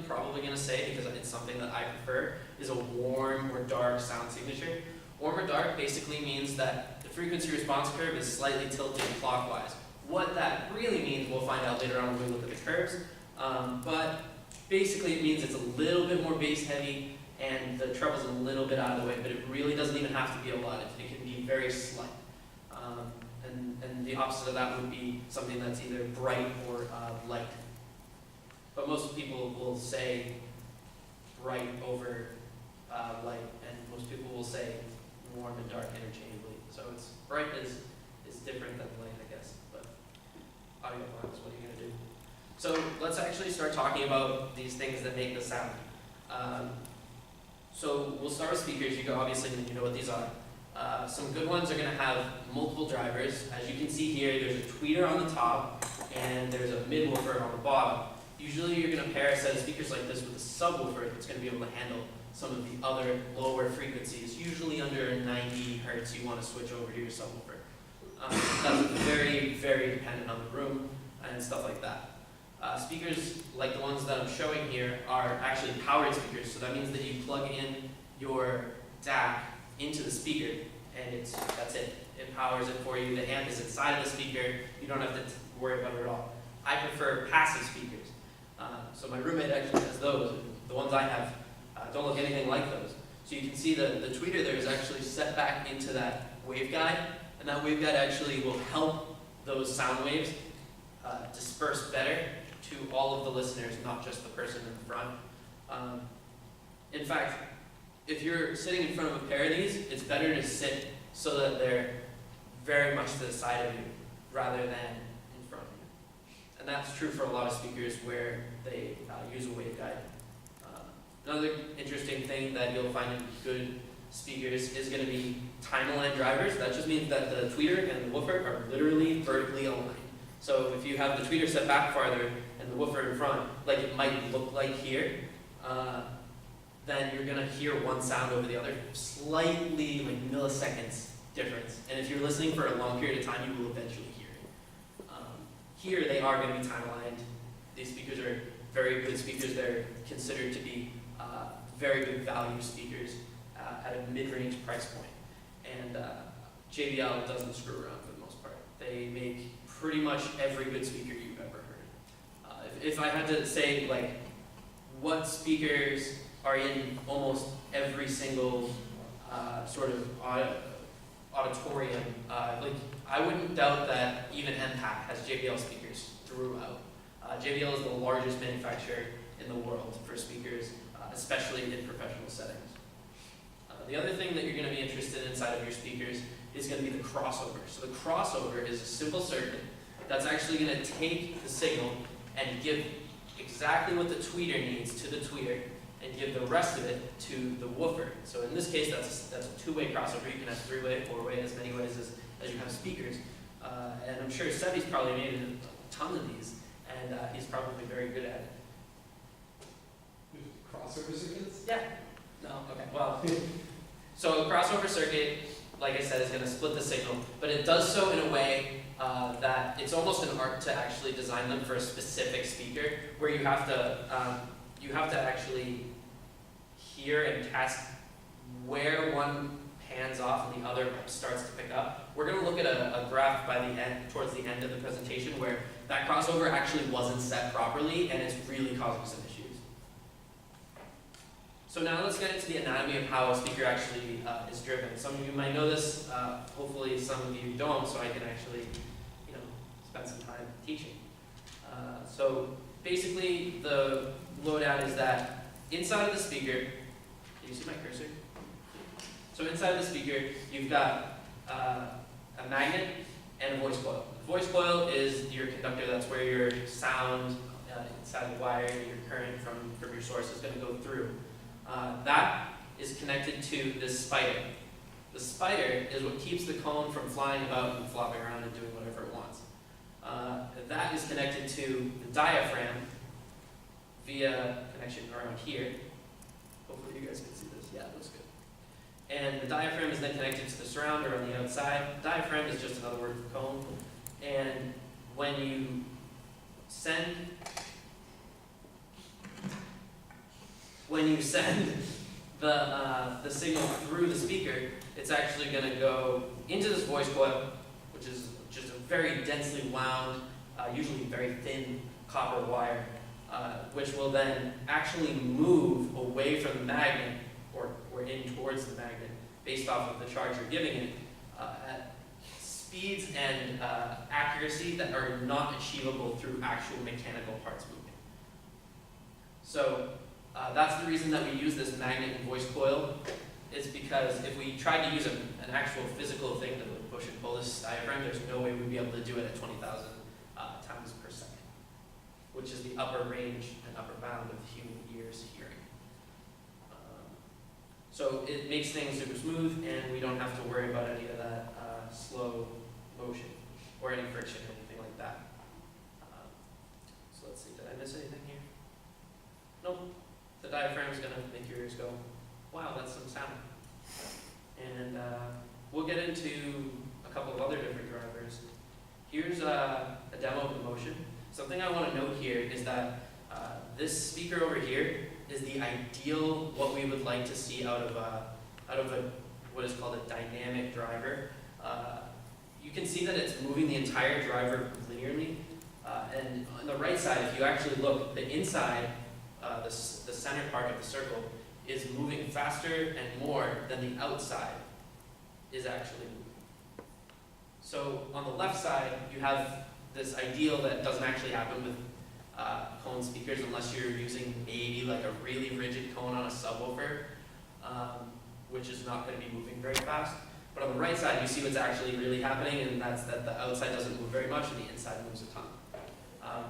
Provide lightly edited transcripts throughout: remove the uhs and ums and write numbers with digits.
probably going to say, because it's something that I prefer, is a warm or dark sound signature. Warm or dark basically means that the frequency response curve is slightly tilted clockwise. What that really means, we'll find out later on when we look at the curves, but basically it means it's a little bit more bass heavy and the treble's a little bit out of the way, but it really doesn't even have to be a lot. It can be very slight. And the opposite of that would be something that's either bright or light. But most people will say bright over light, and most people will say warm and dark interchangeably. So it's bright is different than light, I guess. But audiophiles, what are you going to do? So let's actually start talking about these things that make the sound. So we'll start with speakers. You obviously know what these are. Some good ones are going to have multiple drivers. As you can see here, there's a tweeter on the top and there's a mid-woofer on the bottom. Usually you're going to pair a set of speakers like this with a subwoofer that's going to be able to handle some of the other lower frequencies. Usually under 90 hertz you want to switch over to your subwoofer. That's very, very dependent on the room and stuff like that. Speakers like the ones that I'm showing here are actually powered speakers, so that means that you plug in your DAC into the speaker and that's it. It powers it for you. The amp is inside of the speaker. You don't have to worry about it at all. I prefer passive speakers. So my roommate actually has those. The ones I have don't look anything like those. So you can see the tweeter there is actually set back into that waveguide, and that waveguide actually will help those sound waves disperse better to all of the listeners, not just the person in the front. In fact, if you're sitting in front of a pair of these, it's better to sit so that they're very much to the side of you rather than in front of you. And that's true for a lot of speakers where they use a waveguide. Another interesting thing that you'll find in good speakers is going to be time-aligned drivers. That just means that the tweeter and the woofer are literally vertically aligned. So if you have the tweeter set back farther and the woofer in front, like it might look like here, then you're going to hear one sound over the other, slightly like milliseconds difference. And if you're listening for a long period of time, you will eventually hear it. Here they are going to be time-aligned. These speakers are very good speakers. They're considered to be very good value speakers at a mid-range price point. And JBL doesn't screw around for the most part. They make pretty much every good speaker you've ever heard. If I had to say like what speakers are in almost every single sort of auditorium, like I wouldn't doubt that even MPAC has JBL speakers throughout. JBL is the largest manufacturer in the world for speakers, especially in professional settings. The other thing that you're going to be interested in inside of your speakers is going to be the crossover. So the crossover is a simple circuit that's actually going to take the signal and give exactly what the tweeter needs to the tweeter and give the rest of it to the woofer. So in this case, that's a two-way crossover. You can have three-way, four-way, as many ways as you have speakers. And I'm sure Sebi's probably made a ton of these, and he's probably very good at it. Crossover circuits? Yeah. No? Okay. Well, so a crossover circuit, like I said, is going to split the signal, but it does so in a way that it's almost an art to actually design them for a specific speaker, where you have to actually hear and test where one hands off and the other starts to pick up. We're going to look at a graph by the end, towards the end of the presentation, where that crossover actually wasn't set properly, and it's really causing some issues. So now let's get into the anatomy of how a speaker actually is driven. Some of you might know this, hopefully some of you don't, so I can actually, spend some time teaching. So basically, the lowdown is that inside of the speaker, do you see my cursor? So inside of the speaker, you've got a magnet and a voice coil. The voice coil is your conductor. That's where your sound inside the wire, your current from your source is going to go through. That is connected to this spider. The spider is what keeps the cone from flying about and flopping around and doing whatever it wants. That is connected to the diaphragm via connection around here. Hopefully you guys can see this. Yeah, it looks good. And the diaphragm is then connected to the surrounder on the outside. Diaphragm is just another word for cone. And when you send when you send the signal through the speaker, it's actually going to go into this voice coil, which is just a very densely wound, usually very thin copper wire, which will then actually move away from the magnet or in towards the magnet based off of the charge you're giving it at speeds and accuracy that are not achievable through actual mechanical parts moving. So that's the reason that we use this magnet and voice coil. Is because if we tried to use an actual physical thing that would push and pull this diaphragm, there's no way we'd be able to do it at 20,000 times per second, which is the upper range and upper bound of the human ear's hearing. So it makes things super smooth, and we don't have to worry about any of that slow motion or any friction or anything like that. So let's see, did I miss anything here? Nope. The diaphragm is going to make your ears go, wow, that's some sound. And we'll get into a couple of other different drivers. Here's a demo of the motion. Something I want to note here is that this speaker over here is the ideal, what we would like to see out of what is called a dynamic driver. You can see that it's moving the entire driver linearly. And on the right side, if you actually look, the inside, the center part of the circle, is moving faster and more than the outside is actually moving. So on the left side, you have this ideal that doesn't actually happen with cone speakers unless you're using maybe like a really rigid cone on a subwoofer, which is not going to be moving very fast. But on the right side, you see what's actually really happening, and that's that the outside doesn't move very much and the inside moves a ton.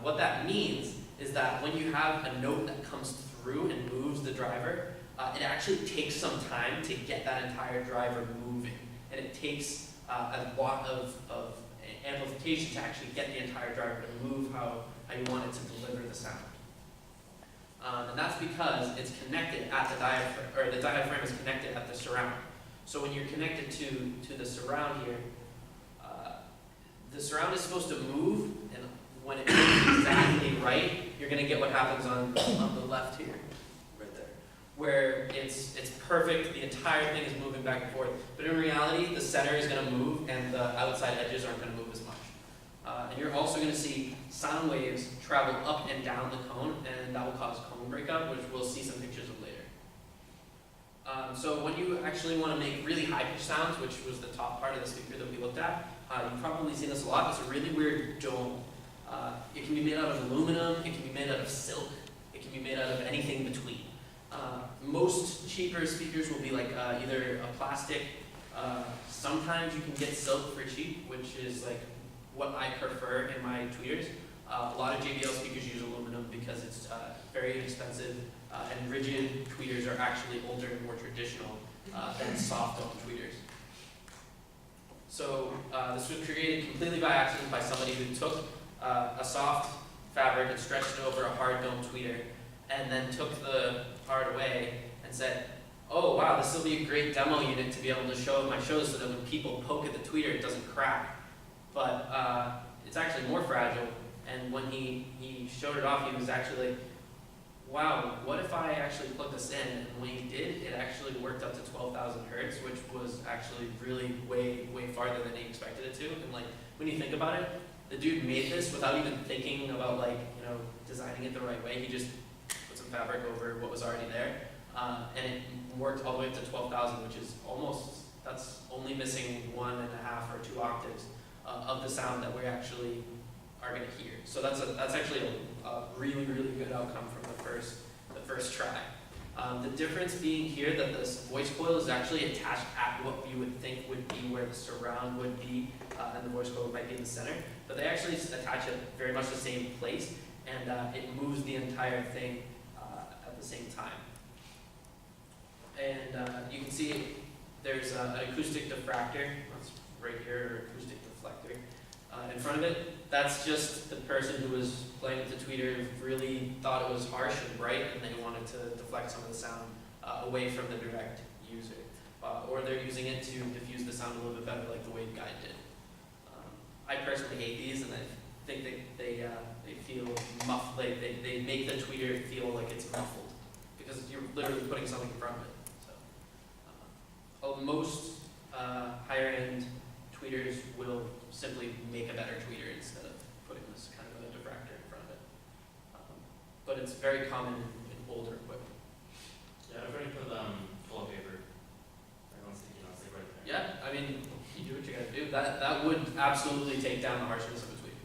What that means is that when you have a note that comes through and moves the driver, it actually takes some time to get that entire driver moving. And it takes a lot of amplification to actually get the entire driver to move how you want it to deliver the sound. And that's because it's connected at the diaphragm, or the diaphragm is connected at the surround. So when you're connected to the surround here, the surround is supposed to move, and when it moves exactly right, you're going to get what happens on the left here, right there, where it's perfect, the entire thing is moving back and forth. But in reality, the center is going to move, and the outside edges aren't going to move as much. And you're also going to see sound waves travel up and down the cone, and that will cause cone breakup, which we'll see some pictures of later. So when you actually want to make really high-pitched sounds, which was the top part of the speaker that we looked at, you've probably seen this a lot. It's a really weird dome. It can be made out of aluminum, it can be made out of silk, it can be made out of anything between. Most cheaper speakers will be like either a plastic, sometimes you can get silk for cheap, which is like what I prefer in my tweeters. A lot of JBL speakers use aluminum because it's very inexpensive, and rigid tweeters are actually older and more traditional than soft dome tweeters. So this was created completely by accident by somebody who took a soft fabric and stretched it over a hard dome tweeter, and then took the hard away and said, oh wow, this will be a great demo unit to be able to show at my shows so that when people poke at the tweeter it doesn't crack. But it's actually more fragile, and when he showed it off, he was actually like, wow, what if I actually put this in? And when he did, it actually worked up to 12,000 hertz, which was actually really way farther than he expected it to. And like, when you think about it, the dude made this without even thinking about like, designing it the right way. He just put some fabric over what was already there. And it worked all the way up to 12,000, which is that's only missing 1.5 or 2 octaves of the sound that we actually are going to hear. So that's actually a really good outcome from the first try. The difference being here that this voice coil is actually attached at what you would think would be where the surround would be, and the voice coil might be in the center, but they actually attach it very much the same place, and it moves the entire thing at the same time. And you can see there's an acoustic diffractor, that's right here, or acoustic deflector, in front of it. That's just the person who was playing with the tweeter really thought it was harsh and bright, and they wanted to deflect some of the sound away from the direct user. Or they're using it to diffuse the sound a little bit better like the waveguide did. I personally hate these, and I think they feel muffled. They make the tweeter feel like it's muffled, because literally putting something in front of it. So most higher end tweeters will simply make a better tweeter instead of putting this kind of a diffractor in front of it. But it's very common in older equipment. Yeah, I've already put full of paper. Everyone's thinking, I was like right there. Yeah, I mean, you do what you gotta do. That would absolutely take down the harshness of a tweet.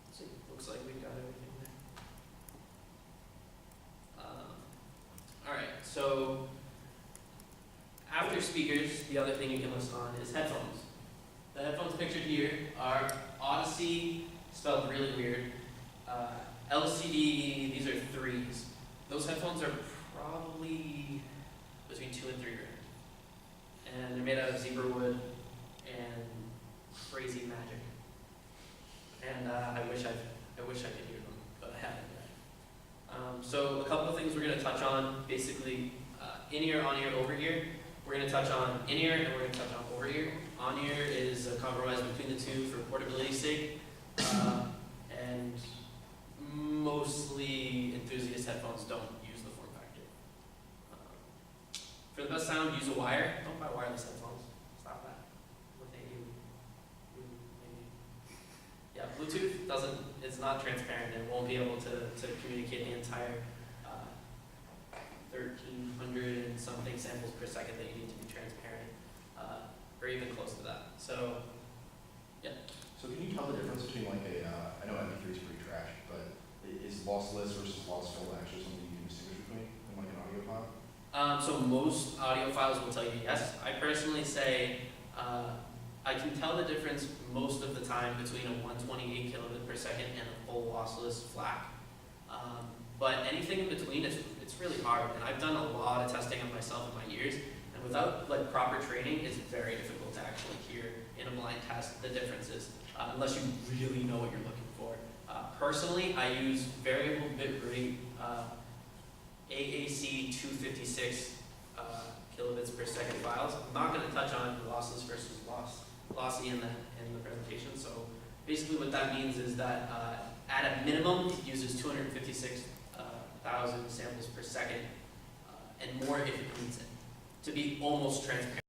Let's see, looks like we've got everything there. Alright, so after speakers, the other thing you can listen on is headphones. The headphones pictured here are Odyssey, spelled really weird. LCD, these are 3s. Those headphones are probably between $2 and $3 grand. And they're made out of zebra wood and crazy magic. And I wish I could hear them, but I haven't yet. So a couple of things we're going to touch on, basically in-ear, on-ear, over-ear. We're going to touch on in-ear and we're going to touch on over-ear. On-ear is a compromise between the two for portability's sake. And mostly enthusiast headphones don't use the form factor. For the best sound, use a wire. Don't buy wireless headphones. Stop that. What they do. Maybe. Yeah, Bluetooth it's not transparent and won't be able to communicate the entire 1,300 and something samples per second that you need to be transparent, or even close to that. So, yeah. So can you tell the difference between like I know MP3 is pretty trash, but is lossless versus loss filled actually something you can distinguish between in like an audio file? So most audiophiles will tell you yes. I personally say I can tell the difference most of the time between a 128 kilobit per second and a full lossless FLAC. But anything in between, it's really hard. And I've done a lot of testing on myself in my years, and without like proper training, it's very difficult to actually hear in a blind test the differences, unless you really know what you're looking for. Personally, I use variable bit rate AAC 256 kilobits per second files. I'm not going to touch on lossless versus lossy in the presentation. So basically what that means is that at a minimum, it uses 256,000 samples per second, and more if it needs it, to be almost transparent.